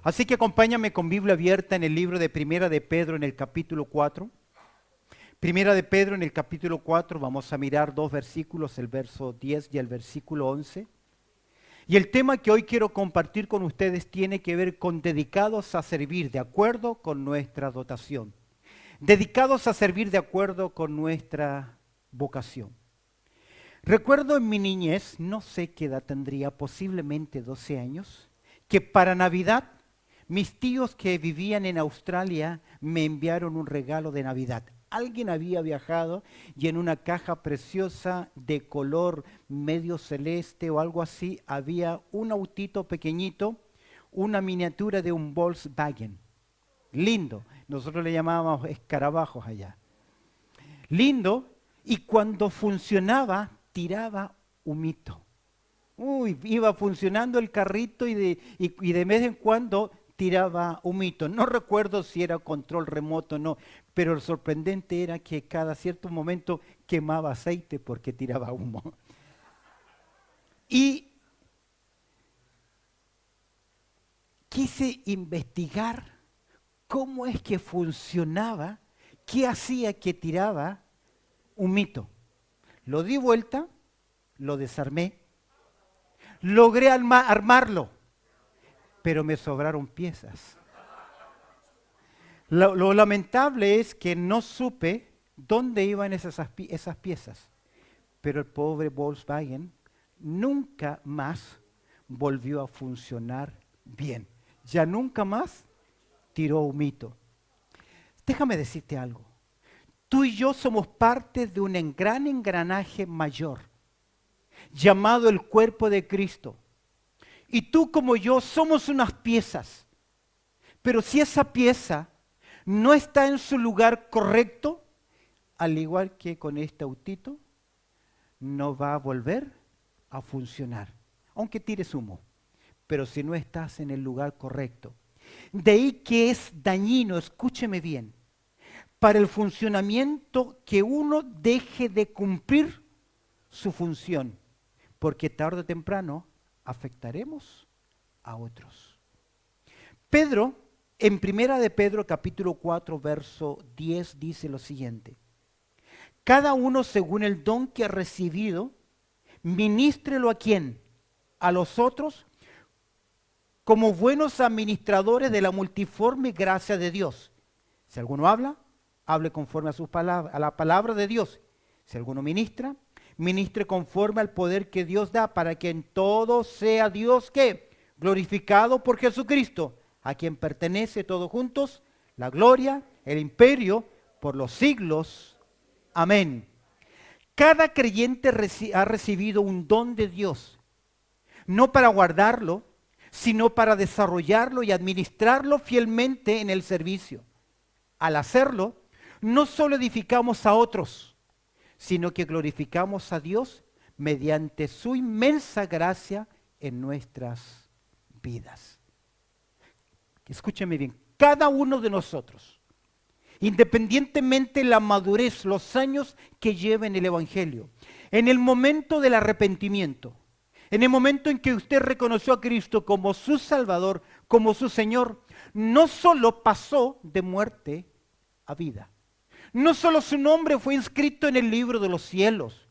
Así que acompáñame con Biblia abierta en el libro de Primera de Pedro en el capítulo 4. Primera de Pedro en el capítulo 4 vamos a mirar dos versículos, el verso 10 y el versículo 11. Y el tema que hoy quiero compartir con ustedes tiene que ver con dedicados a servir de acuerdo con nuestra dotación. Dedicados a servir de acuerdo con nuestra vocación. Recuerdo en mi niñez, no sé qué edad tendría, posiblemente 12 años, que para Navidad mis tíos que vivían en Australia me enviaron un regalo de Navidad. Alguien había viajado y en una caja preciosa de color medio celeste o algo así había un autito pequeñito, una miniatura de un Volkswagen. Lindo, nosotros le llamábamos escarabajos allá. Lindo, y cuando funcionaba tiraba humito. Uy, iba funcionando el carrito y de vez en cuando tiraba humito. No recuerdo si era control remoto o no, pero lo sorprendente era que cada cierto momento quemaba aceite porque tiraba humo. Y quise investigar cómo es que funcionaba, qué hacía que tiraba humito. Lo di vuelta, lo desarmé, logré armarlo, pero me sobraron piezas. Lo lamentable es que no supe dónde iban esas piezas, pero el pobre Volkswagen nunca más volvió a funcionar bien. Ya nunca más tiró humito. Déjame decirte algo. Tú y yo somos parte de un gran engranaje mayor, llamado el cuerpo de Cristo. Y tú como yo somos unas piezas. Pero si esa pieza no está en su lugar correcto, al igual que con este autito, no va a volver a funcionar, aunque tires humo. Pero si no estás en el lugar correcto. De ahí que es dañino, escúcheme bien, para el funcionamiento que uno deje de cumplir su función, porque tarde o temprano afectaremos a otros. Pedro, en Primera de Pedro capítulo 4, verso 10, dice lo siguiente: cada uno según el don que ha recibido, ministrelo a quién, a los otros, como buenos administradores de la multiforme gracia de Dios. Si alguno habla, hable conforme a sus palabras, a la palabra de Dios. Si alguno ministra, ministre conforme al poder que Dios da, para que en todo sea Dios que glorificado por Jesucristo, a quien pertenece todos juntos la gloria, el imperio por los siglos. Amén. Cada creyente ha recibido un don de Dios, no para guardarlo, sino para desarrollarlo y administrarlo fielmente en el servicio. Al hacerlo, no solo edificamos a otros, sino que glorificamos a Dios mediante su inmensa gracia en nuestras vidas. Escúcheme bien, cada uno de nosotros, independientemente de la madurez, los años que lleve en el Evangelio, en el momento del arrepentimiento, en el momento en que usted reconoció a Cristo como su Salvador, como su Señor, no solo pasó de muerte a vida, no solo su nombre fue inscrito en el libro de los cielos,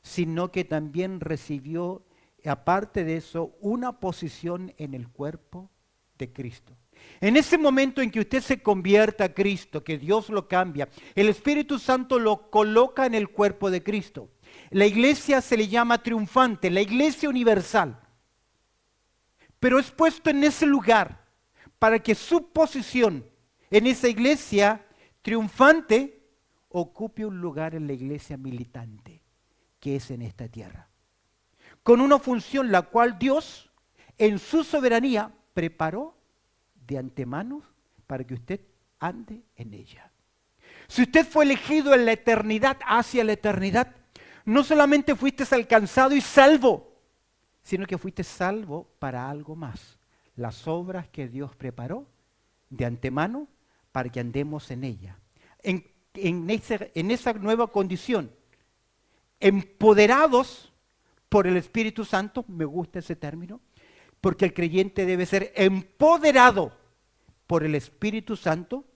sino que también recibió, aparte de eso, una posición en el cuerpo de Cristo. En ese momento en que usted se convierta a Cristo, que Dios lo cambia, el Espíritu Santo lo coloca en el cuerpo de Cristo. La iglesia se le llama triunfante, la iglesia universal. Pero es puesto en ese lugar para que su posición en esa iglesia triunfante ocupe un lugar en la iglesia militante, que es en esta tierra. Con una función la cual Dios, en su soberanía, preparó de antemano para que usted ande en ella. Si usted fue elegido en la eternidad, hacia la eternidad, no solamente fuiste alcanzado y salvo, sino que fuiste salvo para algo más. Las obras que Dios preparó de antemano para que andemos en ella. En esa nueva condición, empoderados por el Espíritu Santo, me gusta ese término, porque el creyente debe ser empoderado por el Espíritu Santo.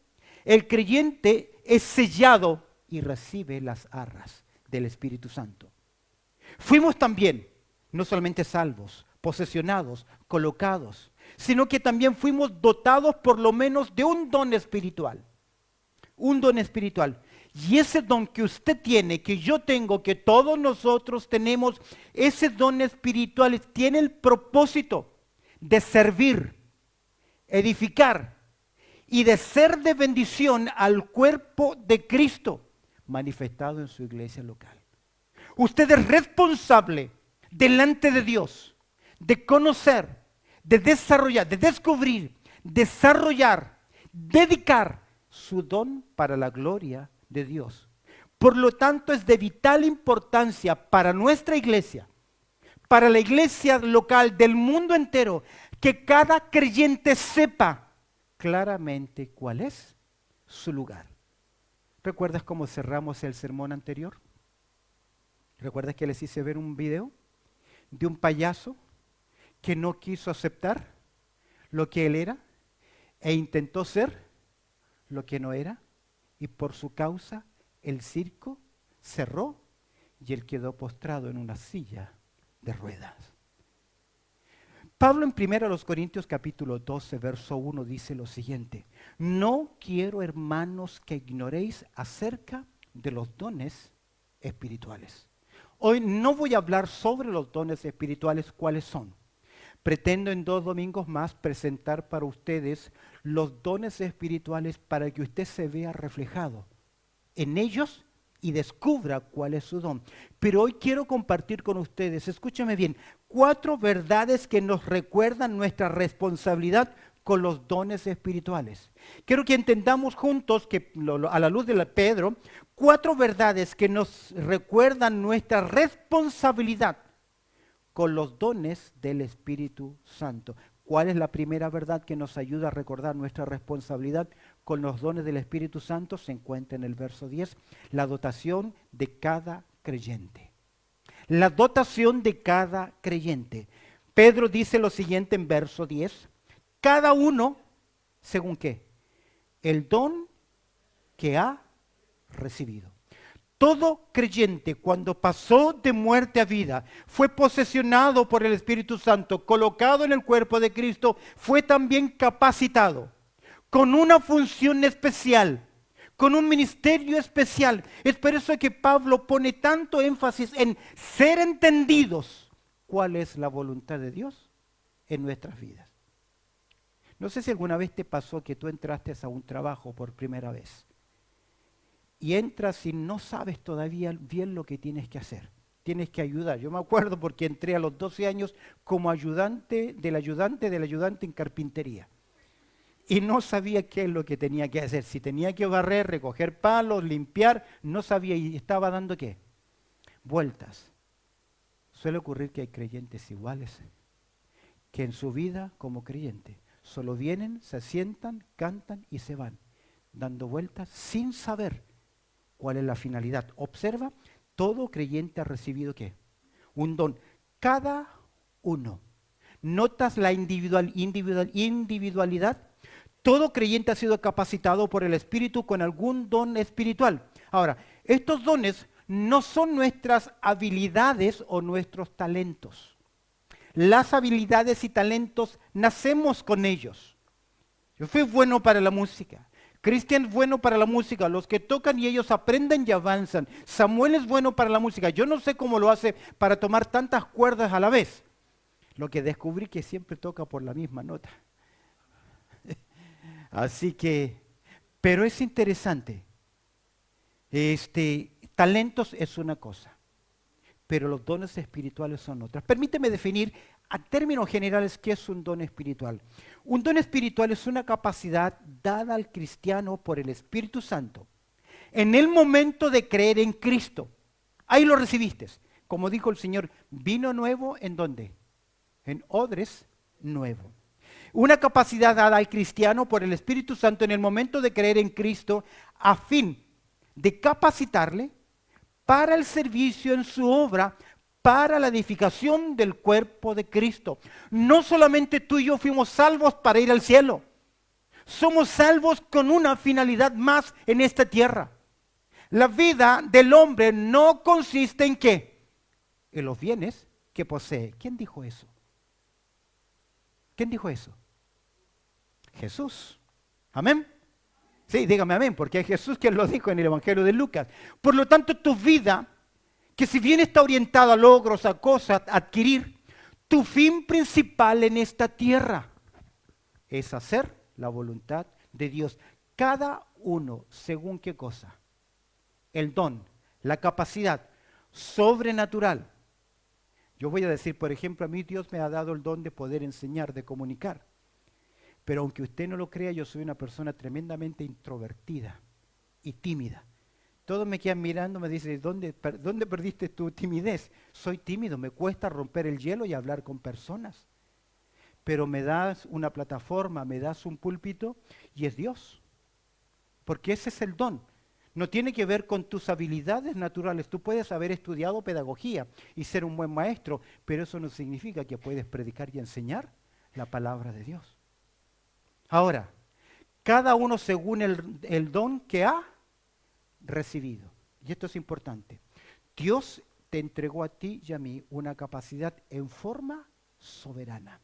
El creyente es sellado y recibe las arras del Espíritu Santo. Fuimos también, no solamente salvos, posesionados, colocados, sino que también fuimos dotados por lo menos de un don espiritual. Un don espiritual. Y ese don que usted tiene, que yo tengo, que todos nosotros tenemos, ese don espiritual tiene el propósito de servir, edificar y de ser de bendición al cuerpo de Cristo manifestado en su iglesia local. Usted es responsable delante de Dios de conocer, de desarrollar, de descubrir, desarrollar, dedicar su don para la gloria de Dios. Por lo tanto, es de vital importancia para nuestra iglesia, para la iglesia local del mundo entero, que cada creyente sepa claramente cuál es su lugar. ¿Recuerdas cómo cerramos el sermón anterior? ¿Recuerdas que les hice ver un video de un payaso que no quiso aceptar lo que él era e intentó ser lo que no era? Y por su causa el circo cerró y él quedó postrado en una silla de ruedas. Pablo en 1 Corintios capítulo 12, verso 1 dice lo siguiente: no quiero, hermanos, que ignoréis acerca de los dones espirituales. Hoy no voy a hablar sobre los dones espirituales, cuáles son. Pretendo en 2 domingos más presentar para ustedes los dones espirituales para que usted se vea reflejado en ellos y descubra cuál es su don. Pero hoy quiero compartir con ustedes, escúchame bien, 4 verdades que nos recuerdan nuestra responsabilidad con los dones espirituales. Quiero que entendamos juntos que a la luz de Pedro, 4 verdades que nos recuerdan nuestra responsabilidad con los dones del Espíritu Santo. ¿Cuál es la primera verdad que nos ayuda a recordar nuestra responsabilidad con los dones del Espíritu Santo? Se encuentra en el verso 10, la dotación de cada creyente. La dotación de cada creyente. Pedro dice lo siguiente en verso 10, cada uno, ¿según qué? El don que ha recibido. Todo creyente, cuando pasó de muerte a vida, fue posesionado por el Espíritu Santo, colocado en el cuerpo de Cristo, fue también capacitado con una función especial, con un ministerio especial. Es por eso que Pablo pone tanto énfasis en ser entendidos cuál es la voluntad de Dios en nuestras vidas. No sé si alguna vez te pasó que tú entraste a un trabajo por primera vez y entras y no sabes todavía bien lo que tienes que hacer. Tienes que ayudar. Yo me acuerdo porque entré a los 12 años como ayudante en carpintería. Y no sabía qué es lo que tenía que hacer. Si tenía que barrer, recoger palos, limpiar, no sabía y estaba dando ¿qué? Vueltas. Suele ocurrir que hay creyentes iguales, que en su vida como creyente solo vienen, se sientan, cantan y se van, dando vueltas sin saber cuál es la finalidad. Observa, todo creyente ha recibido ¿qué? Un don. Cada uno. ¿Notas la individualidad? Todo creyente ha sido capacitado por el Espíritu con algún don espiritual. Ahora, estos dones no son nuestras habilidades o nuestros talentos. Las habilidades y talentos nacemos con ellos. Yo fui bueno para la música. Cristian es bueno para la música. Los que tocan y ellos aprenden y avanzan. Samuel es bueno para la música. Yo no sé cómo lo hace para tomar tantas cuerdas a la vez. Lo que descubrí que siempre toca por la misma nota. Así que, pero es interesante. Talentos es una cosa, pero los dones espirituales son otras. Permíteme definir a términos generales qué es un don espiritual. Un don espiritual es una capacidad dada al cristiano por el Espíritu Santo en el momento de creer en Cristo. Ahí lo recibiste. Como dijo el Señor, vino nuevo, ¿en dónde? En odres nuevo. Una capacidad dada al cristiano por el Espíritu Santo en el momento de creer en Cristo a fin de capacitarle para el servicio en su obra, para la edificación del cuerpo de Cristo. No solamente tú y yo fuimos salvos para ir al cielo. Somos salvos con una finalidad más en esta tierra. La vida del hombre no consiste en ¿qué? En los bienes que posee. ¿Quién dijo eso? ¿Quién dijo eso? Jesús. ¿Amén? Sí, dígame amén, porque es Jesús quien lo dijo en el Evangelio de Lucas. Por lo tanto, tu vida, que si bien está orientada a logros, a cosas, a adquirir, tu fin principal en esta tierra es hacer la voluntad de Dios. Cada uno, según qué cosa. El don, la capacidad sobrenatural. Yo voy a decir, por ejemplo, a mí Dios me ha dado el don de poder enseñar, de comunicar. Pero aunque usted no lo crea, yo soy una persona tremendamente introvertida y tímida. Todos me quedan mirando, me dicen, ¿dónde perdiste tu timidez? Soy tímido, me cuesta romper el hielo y hablar con personas. Pero me das una plataforma, me das un púlpito y es Dios. Porque ese es el don. No tiene que ver con tus habilidades naturales. Tú puedes haber estudiado pedagogía y ser un buen maestro, pero eso no significa que puedes predicar y enseñar la palabra de Dios. Ahora, cada uno según el don que ha recibido. Y esto es importante. Dios te entregó a ti y a mí una capacidad en forma soberana.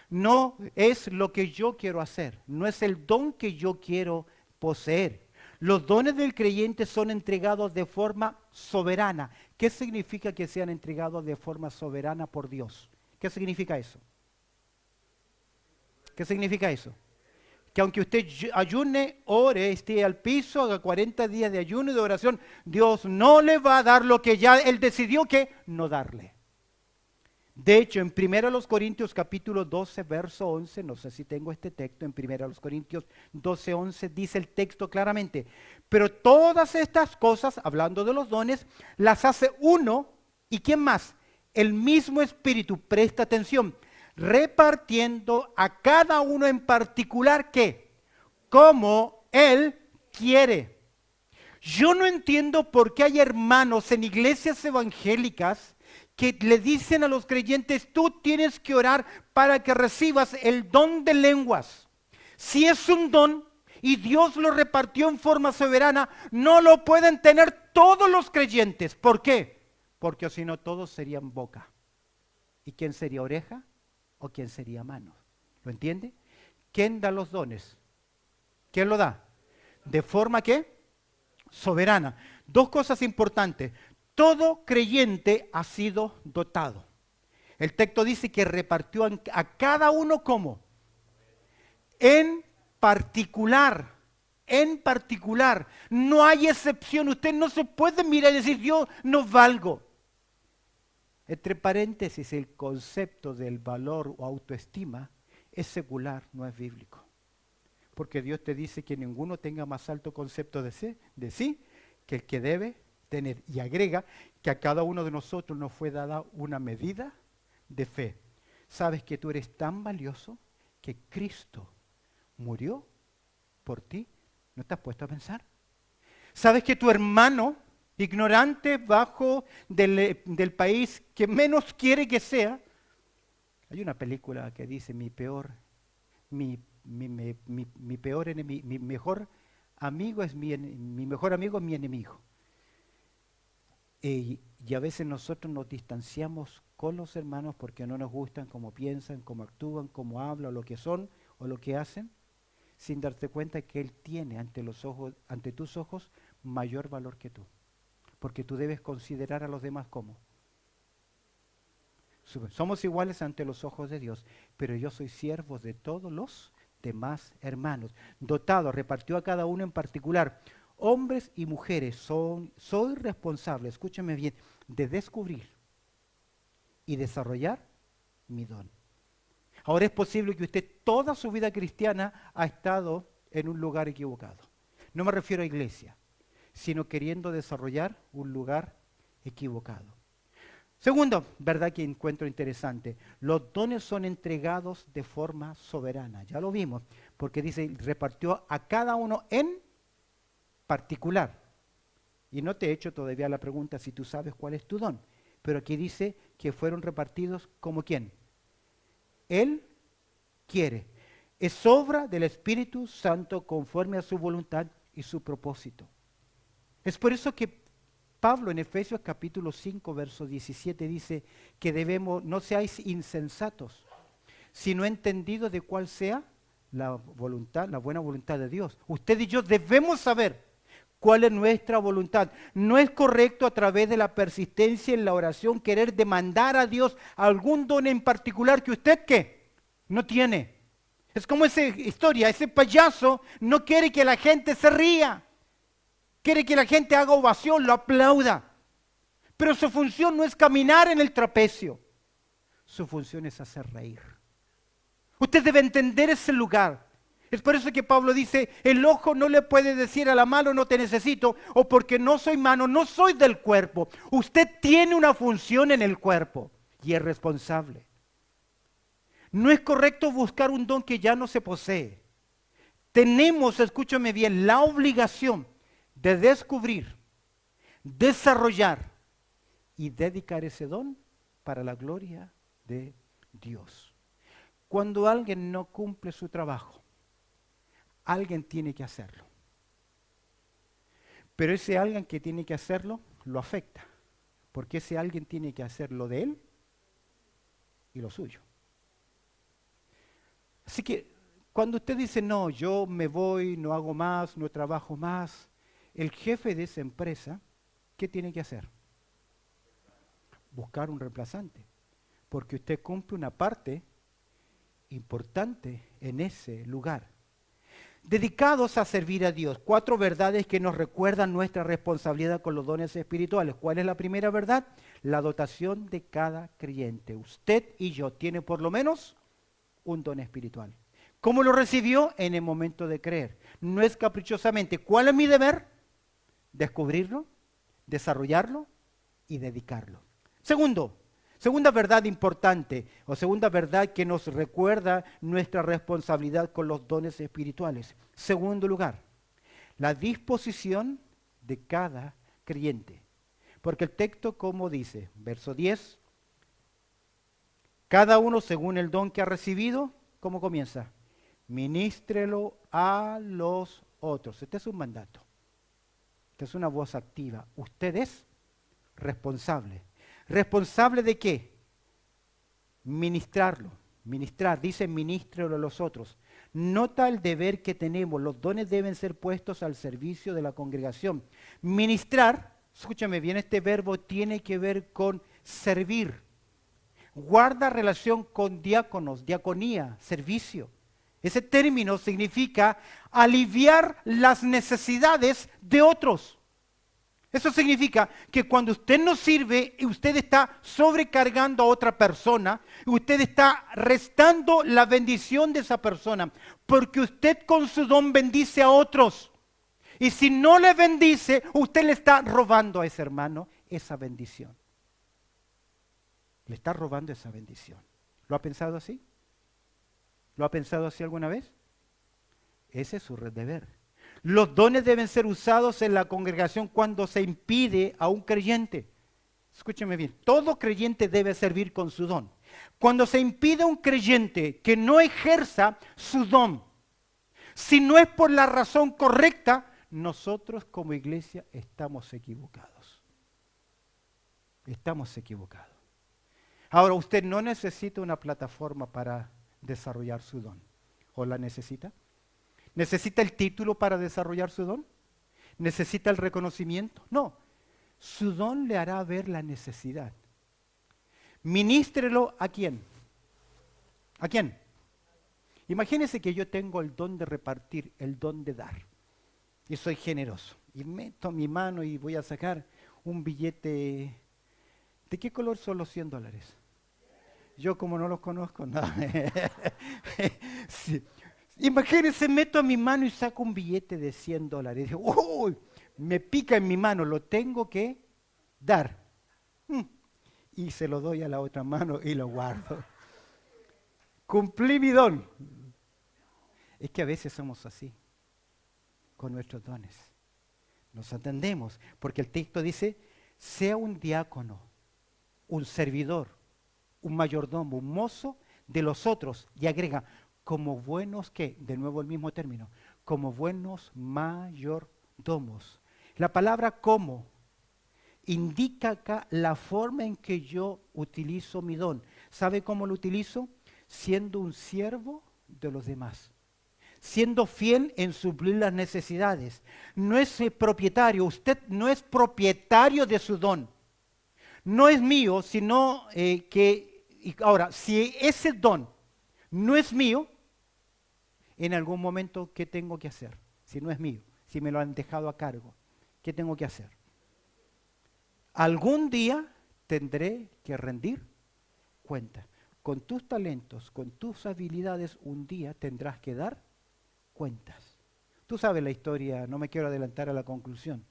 No es lo que yo quiero hacer, no es el don que yo quiero poseer. Los dones del creyente son entregados de forma soberana. ¿Qué significa que sean entregados de forma soberana por Dios? ¿Qué significa eso? ¿Qué significa eso? Que aunque usted ayune, ore, esté al piso, haga 40 días de ayuno y de oración, Dios no le va a dar lo que ya Él decidió que no darle. De hecho, en 1 Corintios capítulo 12, verso 11, no sé si tengo este texto, en 1 Corintios 12, 11, dice el texto claramente, pero todas estas cosas, hablando de los dones, las hace uno, ¿y quién más? El mismo Espíritu, presta atención, repartiendo a cada uno en particular, ¿qué? Como Él quiere. Yo no entiendo por qué hay hermanos en iglesias evangélicas que le dicen a los creyentes, tú tienes que orar para que recibas el don de lenguas. Si es un don y Dios lo repartió en forma soberana, no lo pueden tener todos los creyentes. ¿Por qué? Porque si no todos serían boca. ¿Y quién sería oreja? ¿O quién sería mano? ¿Lo entiende? ¿Quién da los dones? ¿Quién lo da? ¿De forma qué? Soberana. Dos cosas importantes. Todo creyente ha sido dotado. El texto dice que repartió a cada uno como. En particular. En particular. No hay excepción. Usted no se puede mirar y decir, yo no valgo. Entre paréntesis, el concepto del valor o autoestima es secular, no es bíblico. Porque Dios te dice que ninguno tenga más alto concepto de sí que el que debe tener. Y agrega que a cada uno de nosotros nos fue dada una medida de fe. ¿Sabes que tú eres tan valioso que Cristo murió por ti? ¿No te has puesto a pensar? ¿Sabes que tu hermano, ignorante, bajo del país que menos quiere que sea? Hay una película que dice mi mejor amigo es mi mejor amigo es mi enemigo. Y a veces nosotros nos distanciamos con los hermanos porque no nos gustan cómo piensan, cómo actúan, cómo hablan, lo que son o lo que hacen, sin darte cuenta que Él tiene ante tus ojos mayor valor que tú. Porque tú debes considerar a los demás como. Somos iguales ante los ojos de Dios, pero yo soy siervo de todos los demás hermanos. Dotado, repartió a cada uno en particular. Hombres y mujeres, soy responsable, escúchame bien, de descubrir y desarrollar mi don. Ahora es posible que usted toda su vida cristiana ha estado en un lugar equivocado. No me refiero a iglesia, sino queriendo desarrollar un lugar equivocado. Segundo, verdad que encuentro interesante, los dones son entregados de forma soberana. Ya lo vimos, porque dice, repartió a cada uno en particular. Y no te he hecho todavía la pregunta si tú sabes cuál es tu don, pero aquí dice que fueron repartidos como quién. Él quiere. Es obra del Espíritu Santo conforme a su voluntad y su propósito. Es por eso que Pablo en Efesios capítulo 5, verso 17 dice que debemos, no seáis insensatos, sino entendidos de cuál sea la voluntad, la buena voluntad de Dios. Usted y yo debemos saber cuál es nuestra voluntad. No es correcto a través de la persistencia en la oración querer demandar a Dios algún don en particular que usted ¿qué? No tiene. Es como esa historia, ese payaso no quiere que la gente se ría. Quiere que la gente haga ovación, lo aplauda. Pero su función no es caminar en el trapecio. Su función es hacer reír. Usted debe entender ese lugar. Es por eso que Pablo dice, el ojo no le puede decir a la mano no te necesito, o porque no soy mano, no soy del cuerpo. Usted tiene una función en el cuerpo y es responsable. No es correcto buscar un don que ya no se posee. Tenemos, escúchame bien, la obligación de descubrir, desarrollar y dedicar ese don para la gloria de Dios. Cuando alguien no cumple su trabajo, alguien tiene que hacerlo. Pero ese alguien que tiene que hacerlo lo afecta, porque ese alguien tiene que hacer lo de él y lo suyo. Así que cuando usted dice, no, yo me voy, no hago más, no trabajo más, el jefe de esa empresa, ¿qué tiene que hacer? Buscar un reemplazante, porque usted cumple una parte importante en ese lugar. Dedicados a servir a Dios. 4 verdades que nos recuerdan nuestra responsabilidad con los dones espirituales. ¿Cuál es la primera verdad? La dotación de cada creyente. Usted y yo tiene por lo menos un don espiritual. ¿Cómo lo recibió? En el momento de creer. No es caprichosamente. ¿Cuál es mi deber? Descubrirlo, desarrollarlo y dedicarlo. Segunda verdad importante o segunda verdad que nos recuerda nuestra responsabilidad con los dones espirituales. Segundo lugar, la disposición de cada creyente. Porque el texto, como dice, verso 10, cada uno según el don que ha recibido, ¿cómo comienza? Ministrelo a los otros. Este es un mandato. Esta es una voz activa. Usted es responsable. ¿Responsable de qué? Ministrarlo. Ministrar, dice ministrelo a los otros. Nota el deber que tenemos. Los dones deben ser puestos al servicio de la congregación. Ministrar, escúchame bien, este verbo tiene que ver con servir. Guarda relación con diáconos, diaconía, servicio. Ese término significa aliviar las necesidades de otros. Eso significa que cuando usted no sirve, usted está sobrecargando a otra persona, usted está restando la bendición de esa persona, porque usted con su don bendice a otros. Y si no le bendice, usted le está robando a ese hermano esa bendición. Le está robando esa bendición. ¿Lo ha pensado así? ¿Lo ha pensado así alguna vez? Ese es su deber. Los dones deben ser usados en la congregación cuando se impide a un creyente. Escúcheme bien, todo creyente debe servir con su don. Cuando se impide a un creyente que no ejerza su don, si no es por la razón correcta, nosotros como iglesia estamos equivocados. Estamos equivocados. Ahora, usted no necesita una plataforma para desarrollar su don. ¿O la necesita? ¿Necesita el título para desarrollar su don? ¿Necesita el reconocimiento? No. Su don le hará ver la necesidad. Ministrelo ¿a quién? ¿A quién? Imagínese que yo tengo el don de repartir, el don de dar. Y soy generoso. Y meto mi mano y voy a sacar un billete. ¿De qué color son los $100? Yo como no los conozco, no. Sí. Imagínense, meto mi mano y saco un billete de $100. Y digo, ¡uy! Me pica en mi mano, lo tengo que dar. Y se lo doy a la otra mano y lo guardo. Cumplí mi don. Es que a veces somos así, con nuestros dones. Nos atendemos, porque el texto dice, sea un diácono. un servidor, un mayordomo, un mozo de los otros. Y agrega, como buenos, ¿qué? De nuevo el mismo término, como buenos mayordomos. La palabra como indica acá la forma en que yo utilizo mi don. ¿Sabe cómo lo utilizo? Siendo un siervo de los demás. Siendo fiel en suplir las necesidades. No es propietario, usted no es propietario de su don. No es mío, sino ahora, si ese don no es mío, en algún momento, ¿qué tengo que hacer? Si no es mío, si me lo han dejado a cargo, ¿qué tengo que hacer? Algún día tendré que rendir cuenta. Con tus talentos, con tus habilidades, un día tendrás que dar cuentas. Tú sabes la historia, no me quiero adelantar a la conclusión,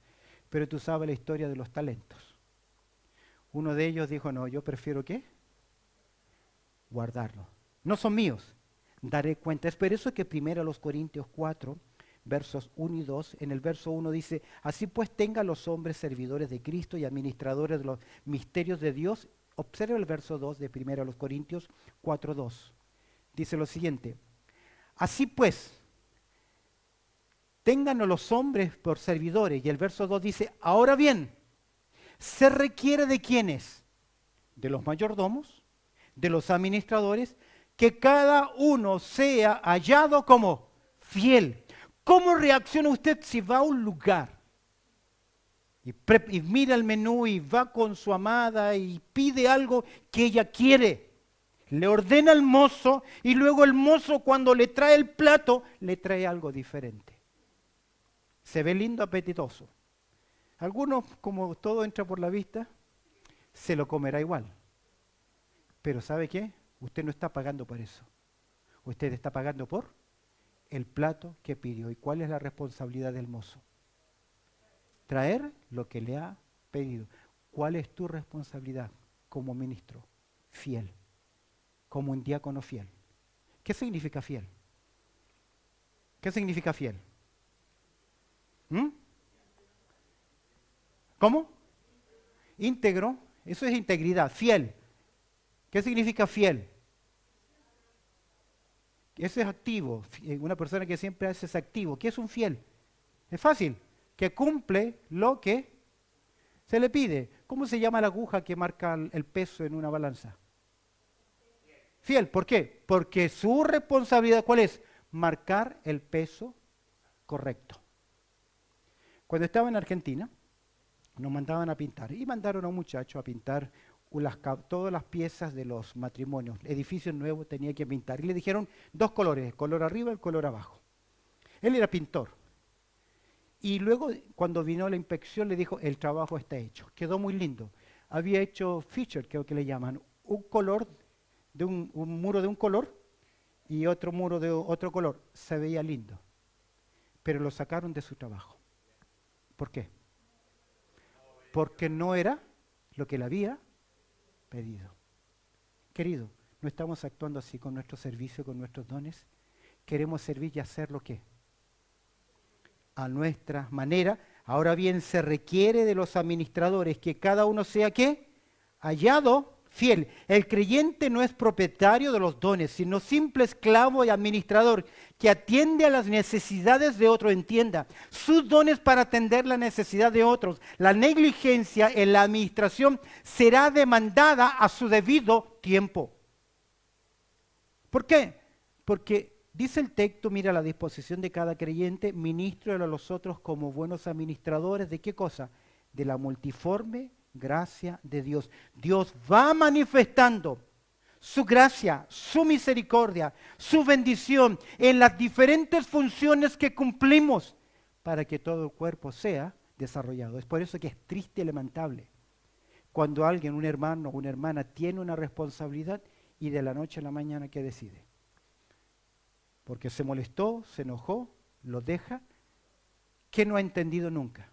pero tú sabes la historia de los talentos. Uno de ellos dijo, no, yo prefiero ¿qué? Guardarlos. No son míos, daré cuenta. Es por eso que primero los Corintios 4, versos 1 y 2, en el verso 1 dice, así pues tengan los hombres servidores de Cristo y administradores de los misterios de Dios. Observa el verso 2 de primero los Corintios 4, 2. Dice lo siguiente, así pues, téngannos los hombres por servidores. Y el verso 2 dice, ahora bien, se requiere de quiénes, de los mayordomos, de los administradores, que cada uno sea hallado como fiel. ¿Cómo reacciona usted si va a un lugar y mira el menú y va con su amada y pide algo que ella quiere? Le ordena al mozo y luego el mozo cuando le trae el plato, le trae algo diferente. Se ve lindo, apetitoso. Algunos, como todo entra por la vista, se lo comerá igual. Pero ¿sabe qué? Usted no está pagando por eso. Usted está pagando por el plato que pidió. ¿Y cuál es la responsabilidad del mozo? Traer lo que le ha pedido. ¿Cuál es tu responsabilidad como ministro? Fiel. Como un diácono fiel. ¿Qué significa fiel? ¿Qué significa fiel? ¿Mm? ¿Cómo? Íntegro. Eso es integridad. Fiel. ¿Qué significa fiel? Eso es activo. Una persona que siempre hace es activo. ¿Qué es un fiel? Es fácil. Que cumple lo que se le pide. ¿Cómo se llama la aguja que marca el peso en una balanza? Fiel. ¿Por qué? Porque su responsabilidad, ¿cuál es? Marcar el peso correcto. Cuando estaba en Argentina, nos mandaban a pintar. Y mandaron a un muchacho a pintar todas las piezas de los matrimonios. Edificios nuevos tenía que pintar. Y le dijeron dos colores, el color arriba y el color abajo. Él era pintor. Y luego, cuando vino la inspección, le dijo, el trabajo está hecho. Quedó muy lindo. Había hecho feature, creo que le llaman, un color, un muro de un color y otro muro de otro color. Se veía lindo. Pero lo sacaron de su trabajo. ¿Por qué? Porque no era lo que le había pedido. Querido, ¿no estamos actuando así con nuestro servicio, con nuestros dones? Queremos servir y hacer lo que a nuestra manera. Ahora bien, se requiere de los administradores que cada uno sea ¿qué? Hallado fiel. El creyente no es propietario de los dones, sino simple esclavo y administrador que atiende a las necesidades de otro. Entienda, sus dones para atender la necesidad de otros. La negligencia en la administración será demandada a su debido tiempo. ¿Por qué? Porque dice el texto, mira la disposición de cada creyente, ministro a los otros como buenos administradores. ¿De qué cosa? De la multiforme gracia de Dios. Dios va manifestando su gracia, su misericordia, su bendición en las diferentes funciones que cumplimos para que todo el cuerpo sea desarrollado. Es por eso que es triste y lamentable cuando alguien, un hermano o una hermana, tiene una responsabilidad y de la noche a la mañana, ¿qué decide? Porque se molestó, se enojó, lo deja. ¿Qué no ha entendido nunca?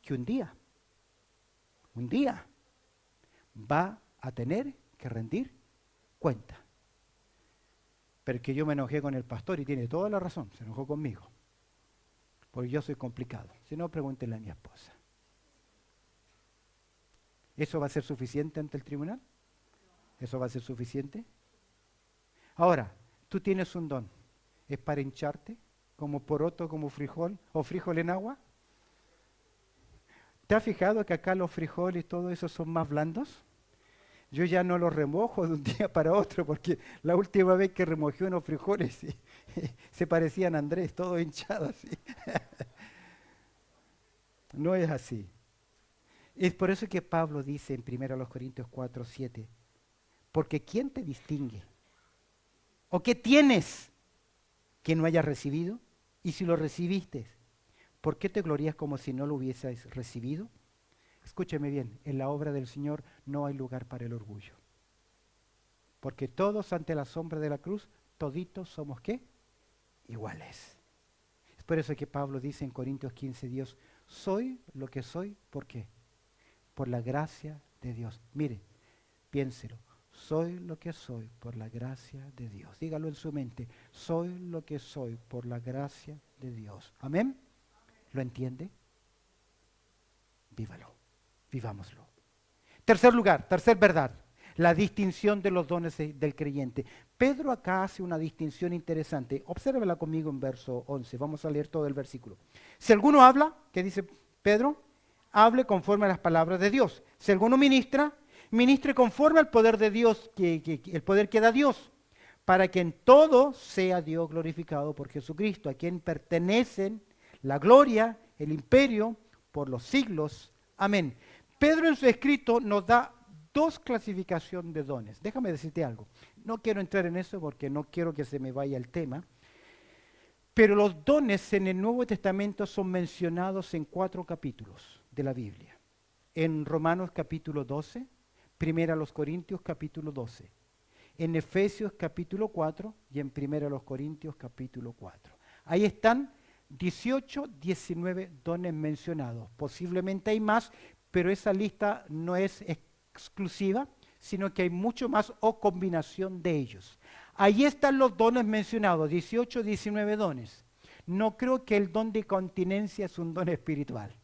Que un día va a tener que rendir cuenta. Pero que yo me enojé con el pastor y tiene toda la razón, se enojó conmigo. Porque yo soy complicado. Si no, pregúntenle a mi esposa. ¿Eso va a ser suficiente ante el tribunal? ¿Eso va a ser suficiente? Ahora, tú tienes un don. ¿Es para hincharte? ¿Como poroto, como frijol o frijol en agua? ¿Te has fijado que acá los frijoles y todo eso son más blandos? Yo ya no los remojo de un día para otro porque la última vez que remojé unos frijoles se parecían a Andrés, todos hinchados así. No es así. Es por eso que Pablo dice en 1 Corintios 4:7, porque ¿quién te distingue? ¿O qué tienes que no hayas recibido? Y si lo recibiste, ¿por qué te glorías como si no lo hubieses recibido? Escúcheme bien, en la obra del Señor no hay lugar para el orgullo. Porque todos ante la sombra de la cruz, toditos somos ¿qué? Iguales. Es por eso que Pablo dice en Corintios 15, Dios, soy lo que soy, ¿por qué? Por la gracia de Dios. Mire, piénselo. Soy lo que soy por la gracia de Dios. Dígalo en su mente. Soy lo que soy por la gracia de Dios. ¿Amén? ¿Lo entiende? Vívalo. Vivámoslo. Tercer lugar, tercer verdad. La distinción de los dones del creyente. Pedro acá hace una distinción interesante. Obsérvela conmigo en verso 11. Vamos a leer todo el versículo. Si alguno habla, ¿qué dice Pedro? Hable conforme a las palabras de Dios. Si alguno ministra, ministre conforme al poder de Dios, el poder que da Dios, para que en todo sea Dios glorificado por Jesucristo, a quien pertenecen la gloria, el imperio, por los siglos. Amén. Pedro en su escrito nos da dos clasificaciones de dones. Déjame decirte algo. No quiero entrar en eso porque no quiero que se me vaya el tema. Pero los dones en el Nuevo Testamento son mencionados en 4 capítulos de la Biblia. En Romanos capítulo 12, Primera a los Corintios capítulo 12, en Efesios capítulo 4 y en Primera a los Corintios capítulo 4. Ahí están 18, 19 dones mencionados. Posiblemente hay más, pero esa lista no es exclusiva, sino que hay mucho más o combinación de ellos. Ahí están los dones mencionados, 18, 19 dones. No creo que el don de continencia es un don espiritual,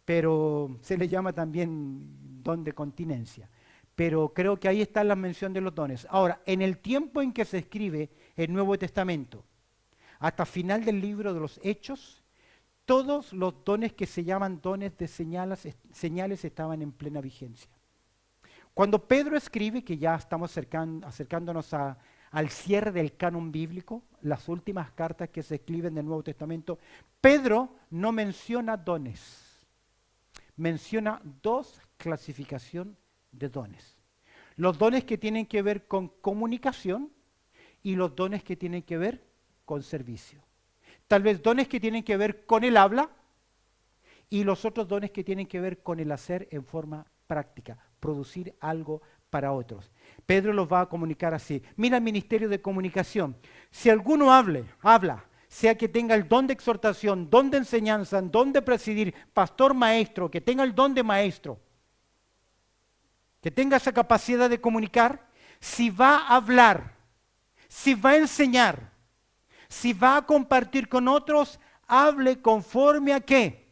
pero se le llama también don de continencia. Pero creo que ahí está la mención de los dones. Ahora, en el tiempo en que se escribe el Nuevo Testamento, hasta final del libro de los Hechos, todos los dones que se llaman dones de señales estaban en plena vigencia. Cuando Pedro escribe, que ya estamos acercándonos al cierre del canon bíblico, las últimas cartas que se escriben del Nuevo Testamento, Pedro no menciona dones, menciona dos clasificaciones de dones. Los dones que tienen que ver con comunicación y los dones que tienen que ver con servicio. Tal vez dones que tienen que ver con el habla y los otros dones que tienen que ver con el hacer en forma práctica, producir algo para otros. Pedro los va a comunicar así. Mira el ministerio de comunicación. Si alguno habla, sea que tenga el don de exhortación, don de enseñanza, don de presidir, pastor, maestro, que tenga el don de maestro, que tenga esa capacidad de comunicar, si va a hablar, si va a enseñar, si va a compartir con otros, hable conforme a qué.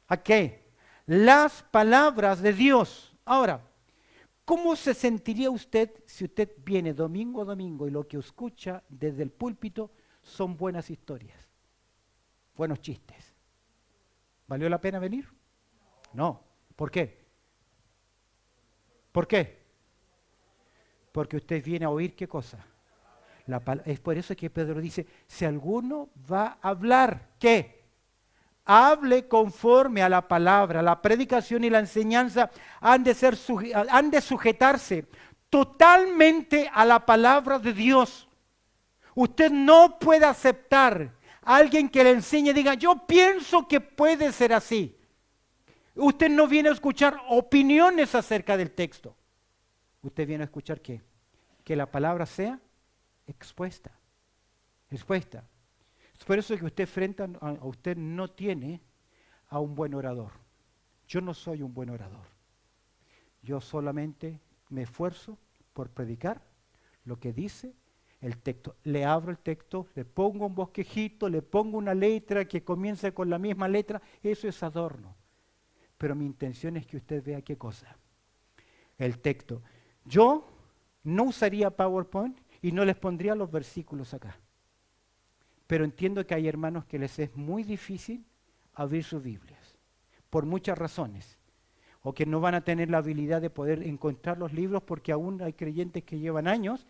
¿A qué? Las palabras de Dios. Ahora, ¿cómo se sentiría usted si usted viene domingo a domingo y lo que escucha desde el púlpito son buenas historias, buenos chistes? ¿Valió la pena venir? No. ¿Por qué? ¿Por qué? Porque usted viene a oír ¿qué cosa? Es por eso que Pedro dice, si alguno va a hablar, ¿qué? Hable conforme a la palabra. La predicación y la enseñanza han de sujetarse totalmente a la palabra de Dios. Usted no puede aceptar a alguien que le enseñe y diga, yo pienso que puede ser así. Usted no viene a escuchar opiniones acerca del texto. Usted viene a escuchar ¿qué? Que la palabra sea expuesta. Expuesta. Es por eso que usted frente a usted no tiene a un buen orador. Yo no soy un buen orador. Yo solamente me esfuerzo por predicar lo que dice el texto. Le abro el texto, le pongo un bosquejito, le pongo una letra que comience con la misma letra. Eso es adorno. pero mi intención es que usted vea qué cosa. El texto. Yo no usaría PowerPoint y no les pondría los versículos acá. Pero entiendo que hay hermanos que les es muy difícil abrir sus Biblias, por muchas razones. O que no van a tener la habilidad de poder encontrar los libros porque aún hay creyentes que llevan años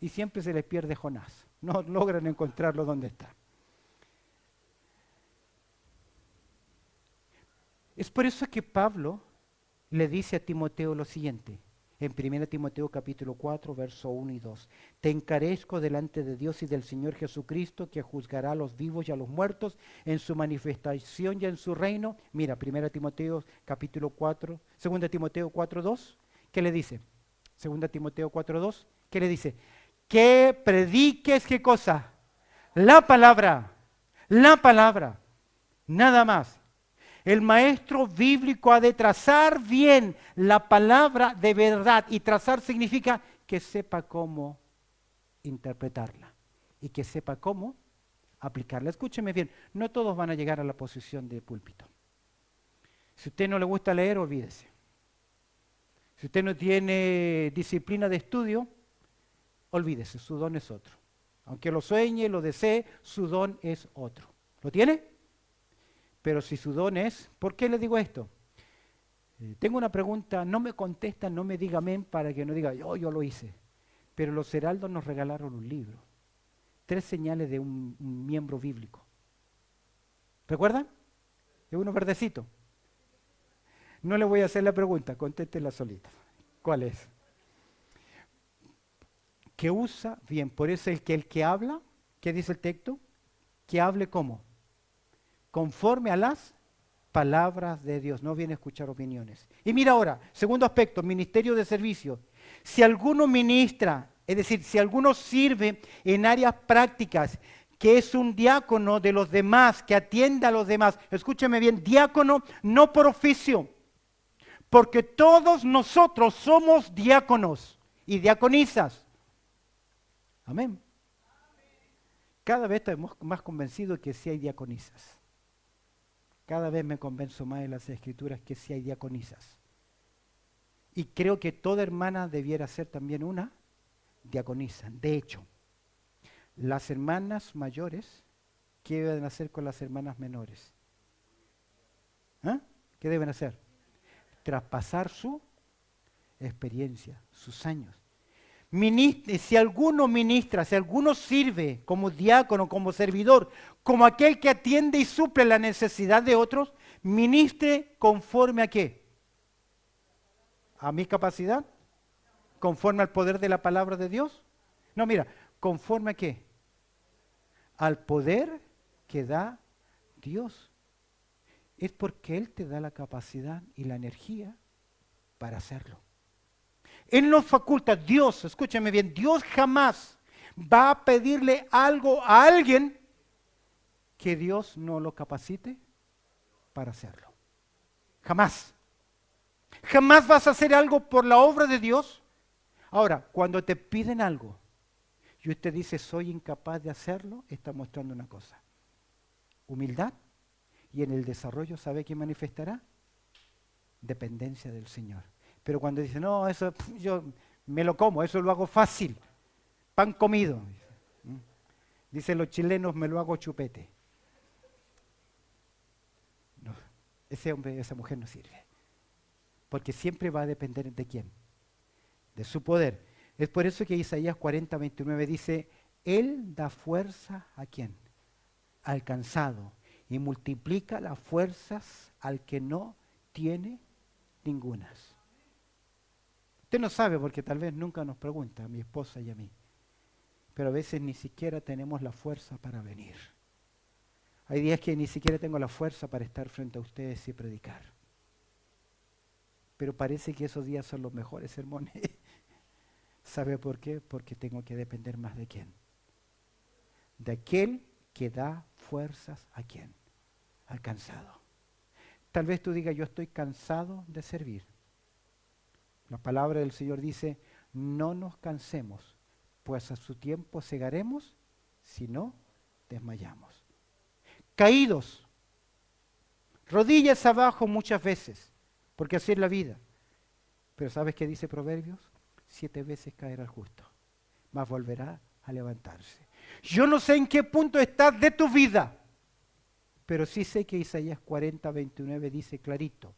y siempre se les pierde Jonás. No logran encontrarlo donde está. Es por eso que Pablo le dice a Timoteo lo siguiente, en 1 Timoteo capítulo 4, verso 1 y 2. Te encarezco delante de Dios y del Señor Jesucristo, que juzgará a los vivos y a los muertos en su manifestación y en su reino. Mira, 1 Timoteo capítulo 4, 2 Timoteo 4, 2, ¿qué le dice? 2 Timoteo 4, 2, ¿qué le dice? Que prediques, ¿qué cosa? La palabra, nada más. El maestro bíblico ha de trazar bien la palabra de verdad. Y trazar significa que sepa cómo interpretarla y que sepa cómo aplicarla. Escúcheme bien, no todos van a llegar a la posición de púlpito. Si a usted no le gusta leer, olvídese. Si usted no tiene disciplina de estudio, olvídese, su don es otro. Aunque lo sueñe, lo desee, su don es otro. ¿Lo tiene? Pero si su don es, ¿por qué le digo esto? Tengo una pregunta, no me contesta, no me diga amén para que no diga yo lo hice. Pero los heraldos nos regalaron un libro, 3 señales de un miembro bíblico. ¿Recuerdan? Es uno verdecito. No le voy a hacer la pregunta, contéstela solita. ¿Cuál es? Que usa bien, por eso el que habla, ¿qué dice el texto? Que hable ¿cómo? Conforme a las palabras de Dios. No viene a escuchar opiniones. Y mira ahora, segundo aspecto, ministerio de servicio. Si alguno ministra, es decir, si alguno sirve en áreas prácticas, que es un diácono de los demás, que atiende a los demás. Escúcheme bien, diácono no por oficio, porque todos nosotros somos diáconos y diaconisas. Amén. Cada vez estamos más convencidos que sí hay diaconisas. Cada vez me convenzo más en las Escrituras que sí hay diaconisas. Y creo que toda hermana debiera ser también una diaconisa. De hecho, las hermanas mayores, ¿qué deben hacer con las hermanas menores? ¿Ah? ¿Qué deben hacer? Traspasar su experiencia, sus años. Si alguno ministra, si alguno sirve como diácono, como servidor, como aquel que atiende y suple la necesidad de otros, ministre conforme a qué? ¿A mi capacidad? ¿Conforme al poder de la palabra de Dios? No, mira, ¿conforme a qué? Al poder que da Dios. Es porque Él te da la capacidad y la energía para hacerlo. Él nos faculta, Dios, escúchame bien, Dios jamás va a pedirle algo a alguien que Dios no lo capacite para hacerlo. Jamás. Jamás vas a hacer algo por la obra de Dios. Ahora, cuando te piden algo y usted dice soy incapaz de hacerlo, está mostrando una cosa. Humildad, y en el desarrollo, ¿sabe qué manifestará? Dependencia del Señor. Pero cuando dice, no, eso yo me lo como, eso lo hago fácil, pan comido. Dicen los chilenos, me lo hago chupete. No, ese hombre, esa mujer no sirve. Porque siempre va a depender de quién, de su poder. Es por eso que Isaías 40, 29 dice, Él da fuerza a quién, al cansado, y multiplica las fuerzas al que no tiene ningunas. Usted no sabe porque tal vez nunca nos pregunta, a mi esposa y a mí. Pero a veces ni siquiera tenemos la fuerza para venir. Hay días que ni siquiera tengo la fuerza para estar frente a ustedes y predicar. Pero parece que esos días son los mejores sermones. ¿Sabe por qué? Porque tengo que depender más de quién. De aquel que da fuerzas a quién. Al cansado. Tal vez tú digas, yo estoy cansado de servir. La palabra del Señor dice, no nos cansemos, pues a su tiempo segaremos, si no desmayamos. Caídos, rodillas abajo muchas veces, porque así es la vida. Pero ¿sabes qué dice Proverbios? 7 veces caerá el justo, mas volverá a levantarse. Yo no sé en qué punto estás de tu vida, pero sí sé que Isaías 40:29 dice clarito: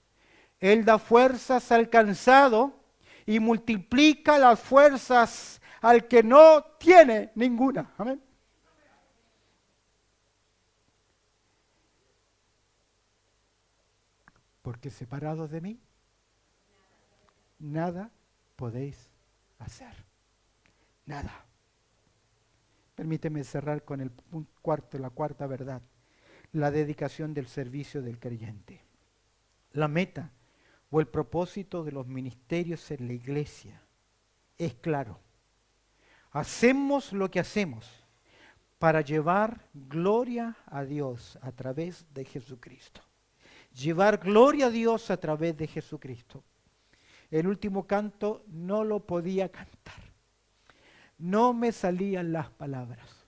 Él da fuerzas al cansado y multiplica las fuerzas al que no tiene ninguna. Amén. Porque separados de mí, nada podéis hacer. Nada. Permíteme cerrar con la cuarta verdad: la dedicación del servicio del creyente. La meta o el propósito de los ministerios en la iglesia es claro. Hacemos lo que hacemos para llevar gloria a Dios a través de Jesucristo. Llevar gloria a Dios a través de Jesucristo. El último canto no lo podía cantar. No me salían las palabras,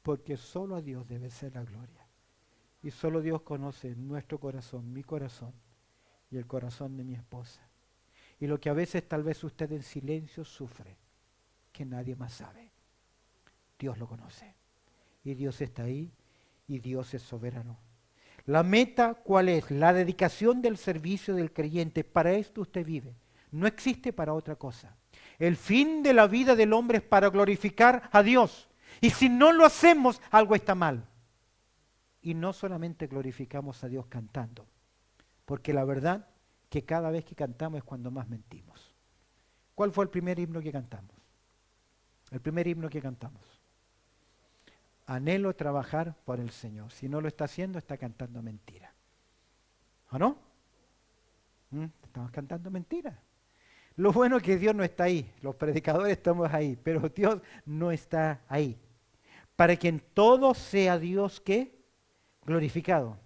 porque solo a Dios debe ser la gloria. Y solo Dios conoce nuestro corazón, mi corazón y el corazón de mi esposa. Y lo que a veces tal vez usted en silencio sufre, que nadie más sabe. Dios lo conoce. Y Dios está ahí y Dios es soberano. La meta, ¿cuál es? La dedicación del servicio del creyente. Para esto usted vive. No existe para otra cosa. El fin de la vida del hombre es para glorificar a Dios. Y si no lo hacemos, algo está mal. Y no solamente glorificamos a Dios cantando, porque la verdad que cada vez que cantamos es cuando más mentimos. ¿Cuál fue el primer himno que cantamos? El primer himno que cantamos: anhelo trabajar por el Señor. Si no lo está haciendo, está cantando mentira. ¿O no? Estamos cantando mentira. Lo bueno es que Dios no está ahí. Los predicadores estamos ahí, pero Dios no está ahí. Para que en todo sea Dios, ¿qué? Glorificado.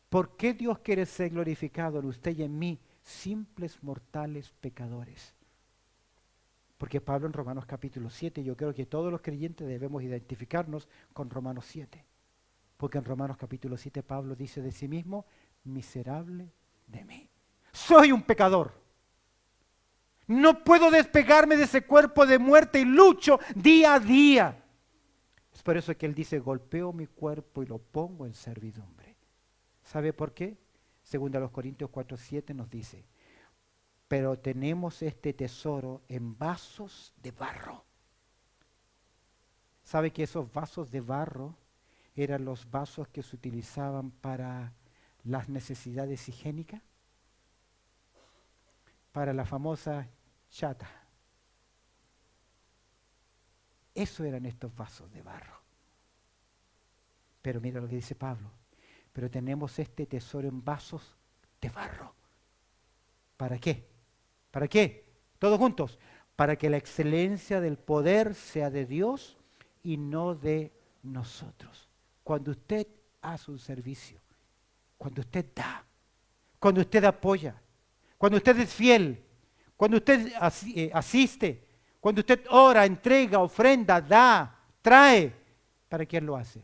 ¿Por qué Dios quiere ser glorificado en usted y en mí, simples mortales pecadores? Porque Pablo en Romanos capítulo 7, yo creo que todos los creyentes debemos identificarnos con Romanos 7. Porque en Romanos capítulo 7 Pablo dice de sí mismo: miserable de mí. Soy un pecador. No puedo despegarme de ese cuerpo de muerte y lucho día a día. Es por eso que él dice: golpeo mi cuerpo y lo pongo en servidumbre. ¿Sabe por qué? Según a los Corintios 4:7 nos dice: pero tenemos este tesoro en vasos de barro. ¿Sabe que esos vasos de barro eran los vasos que se utilizaban para las necesidades higiénicas? Para la famosa chata. Eso eran estos vasos de barro. Pero mira lo que dice Pablo: pero tenemos este tesoro en vasos de barro. ¿Para qué? ¿Para qué? Todos juntos. Para que la excelencia del poder sea de Dios y no de nosotros. Cuando usted hace un servicio, cuando usted da, cuando usted apoya, cuando usted es fiel, cuando usted asiste, cuando usted ora, entrega, ofrenda, da, trae, ¿para quién lo hace?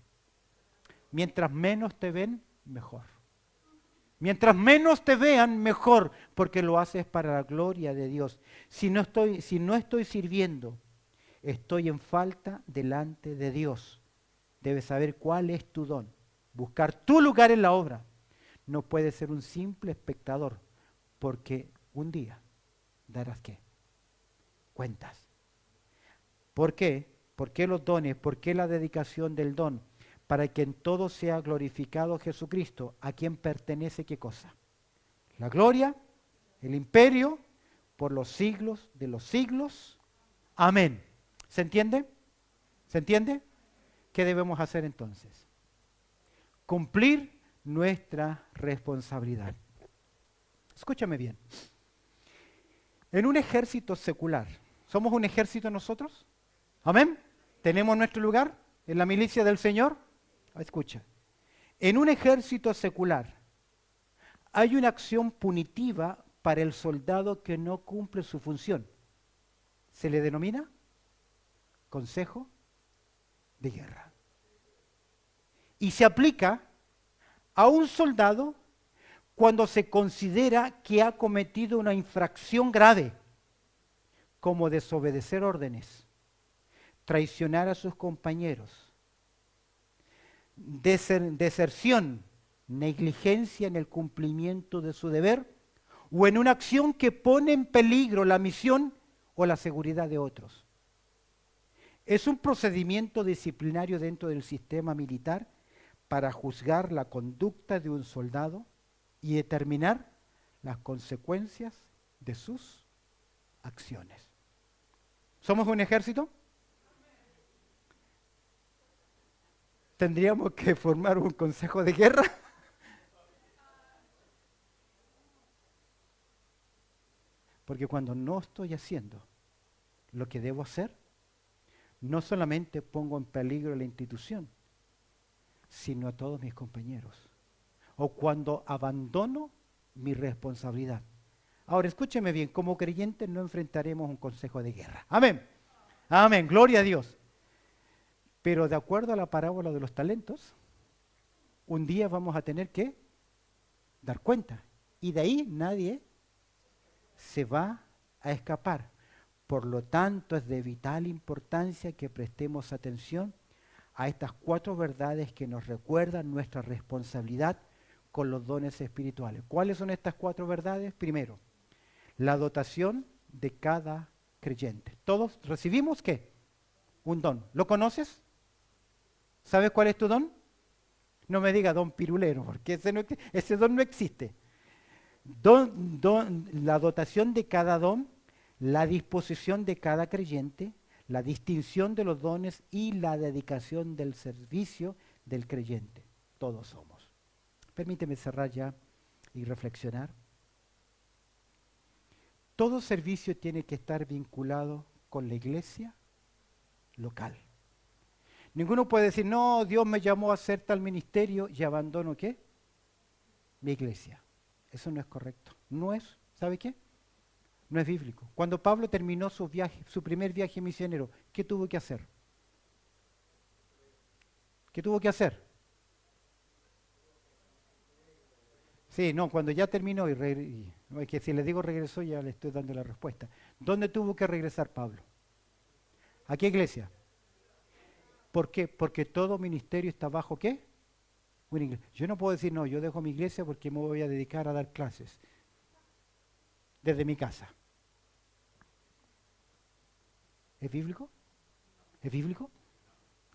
Mientras menos te ven, mejor. Mientras menos te vean, mejor, porque lo haces para la gloria de Dios. Si no estoy sirviendo, estoy en falta delante de Dios. Debes saber cuál es tu don, buscar tu lugar en la obra. No puedes ser un simple espectador, porque un día darás ¿qué? Cuentas. ¿Por qué? ¿Por qué los dones? ¿Por qué la dedicación del don? Para que en todo sea glorificado Jesucristo, a quien pertenece ¿qué cosa? La gloria, el imperio, por los siglos de los siglos. Amén. ¿Se entiende? ¿Se entiende? ¿Qué debemos hacer entonces? Cumplir nuestra responsabilidad. Escúchame bien. En un ejército secular, ¿somos un ejército nosotros? ¿Amén? ¿Tenemos nuestro lugar en la milicia del Señor? Escucha. En un ejército secular hay una acción punitiva para el soldado que no cumple su función. Se le denomina consejo de guerra. Y se aplica a un soldado cuando se considera que ha cometido una infracción grave, como desobedecer órdenes, traicionar a sus compañeros, deserción, negligencia en el cumplimiento de su deber, o en una acción que pone en peligro la misión o la seguridad de otros. Es un procedimiento disciplinario dentro del sistema militar para juzgar la conducta de un soldado y determinar las consecuencias de sus acciones. ¿Somos un ejército? ¿Tendríamos que formar un consejo de guerra? Porque cuando no estoy haciendo lo que debo hacer, no solamente pongo en peligro la institución, sino a todos mis compañeros. O cuando abandono mi responsabilidad. Ahora, escúcheme bien, como creyentes no enfrentaremos un consejo de guerra. Amén. Amén, gloria a Dios. Pero de acuerdo a la parábola de los talentos, un día vamos a tener que dar cuenta. Y de ahí nadie se va a escapar. Por lo tanto, es de vital importancia que prestemos atención a estas 4 verdades que nos recuerdan nuestra responsabilidad con los dones espirituales. ¿Cuáles son estas 4 verdades? Primero, la dotación de cada creyente. Todos recibimos ¿qué? Un don. ¿Lo conoces? ¿Sabes cuál es tu don? No me diga don pirulero, porque ese don no existe. La dotación de cada don, la disposición de cada creyente, la distinción de los dones y la dedicación del servicio del creyente. Todos somos. Permíteme cerrar ya y reflexionar. Todo servicio tiene que estar vinculado con la iglesia local. Ninguno puede decir, no, Dios me llamó a hacer tal ministerio y abandono ¿qué? Mi iglesia. Eso no es correcto. No es, ¿sabe qué? No es bíblico. Cuando Pablo terminó su viaje, su primer viaje misionero, ¿qué tuvo que hacer? ¿Qué tuvo que hacer? Sí, no, cuando ya terminó no, es que si le digo regresó ya le estoy dando la respuesta. ¿Dónde tuvo que regresar Pablo? ¿A qué iglesia? ¿Por qué? Porque todo ministerio está bajo ¿qué? Una iglesia. Yo no puedo decir, no, yo dejo mi iglesia porque me voy a dedicar a dar clases desde mi casa. ¿Es bíblico? ¿Es bíblico?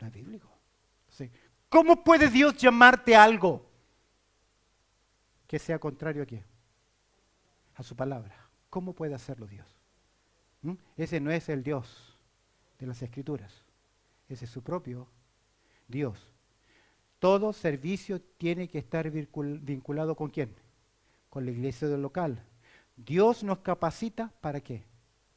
No es bíblico. Sí. ¿Cómo puede Dios llamarte a algo que sea contrario a qué? A su palabra. ¿Cómo puede hacerlo Dios? Ese no es el Dios de las Escrituras. Ese es su propio Dios. Todo servicio tiene que estar vinculado ¿con quién? Con la iglesia del local. Dios nos capacita ¿para qué?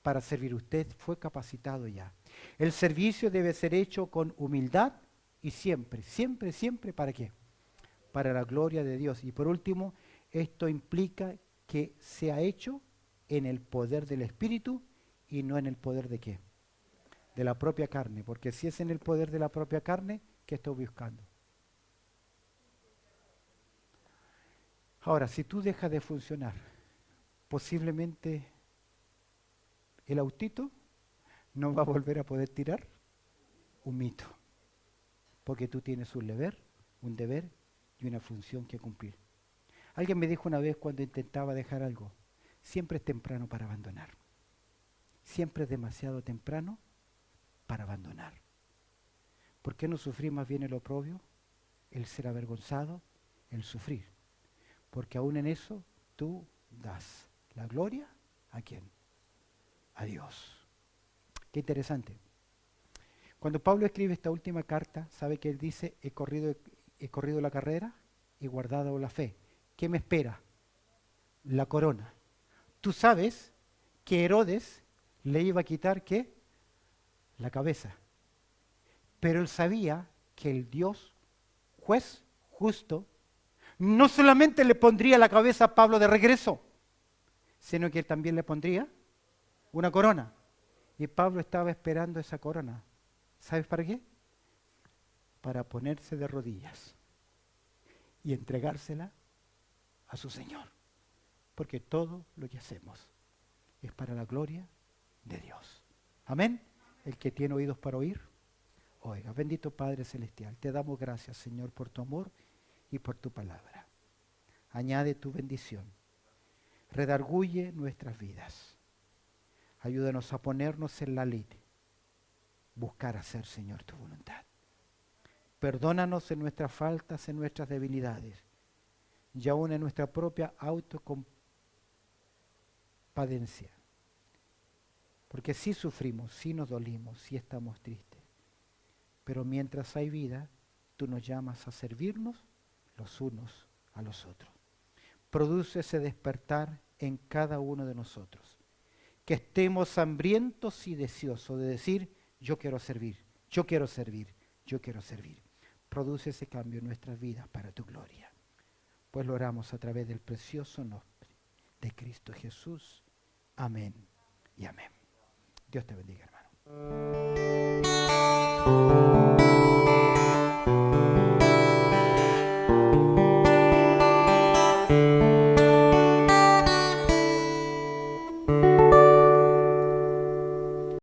Para servir. Usted fue capacitado ya. El servicio debe ser hecho con humildad y siempre, siempre, siempre ¿para qué? Para la gloria de Dios. Y por último, esto implica que sea hecho en el poder del Espíritu y no en el poder de qué? De la propia carne. Porque si es en el poder de la propia carne, ¿qué estoy buscando? Ahora, si tú dejas de funcionar, posiblemente el autito no va a volver a poder tirar un mito, porque tú tienes un deber y una función que cumplir. Alguien me dijo una vez cuando intentaba dejar algo, siempre es temprano para abandonar. Siempre es demasiado temprano para abandonar. ¿Por qué no sufrir más bien el oprobio, el ser avergonzado, el sufrir? Porque aún en eso tú das la gloria ¿a quién? A Dios. Qué interesante. Cuando Pablo escribe esta última carta, ¿sabe que él dice, he corrido la carrera, he guardado la fe? ¿Qué me espera? La corona. Tú sabes que Herodes le iba a quitar ¿qué? La cabeza. Pero él sabía que el Dios, juez justo, no solamente le pondría la cabeza a Pablo de regreso, sino que él también le pondría una corona. Y Pablo estaba esperando esa corona. ¿Sabes para qué? Para ponerse de rodillas y entregársela a a su Señor. Porque todo lo que hacemos es para la gloria de Dios. Amén. El que tiene oídos para oír, oiga. Bendito Padre Celestial, te damos gracias, Señor, por tu amor y por tu palabra. Añade tu bendición. Redarguye nuestras vidas. Ayúdanos a ponernos en la lid. Buscar hacer, Señor, tu voluntad. Perdónanos en nuestras faltas, en nuestras debilidades. Y aún en nuestra propia autocompadencia. Porque sí sufrimos, sí nos dolimos, sí estamos tristes. Pero mientras hay vida, tú nos llamas a servirnos los unos a los otros. Produce ese despertar en cada uno de nosotros. Que estemos hambrientos y deseosos de decir, yo quiero servir, yo quiero servir, yo quiero servir. Produce ese cambio en nuestras vidas para tu gloria. Pues lo oramos a través del precioso nombre de Cristo Jesús. Amén y amén. Dios te bendiga, hermano.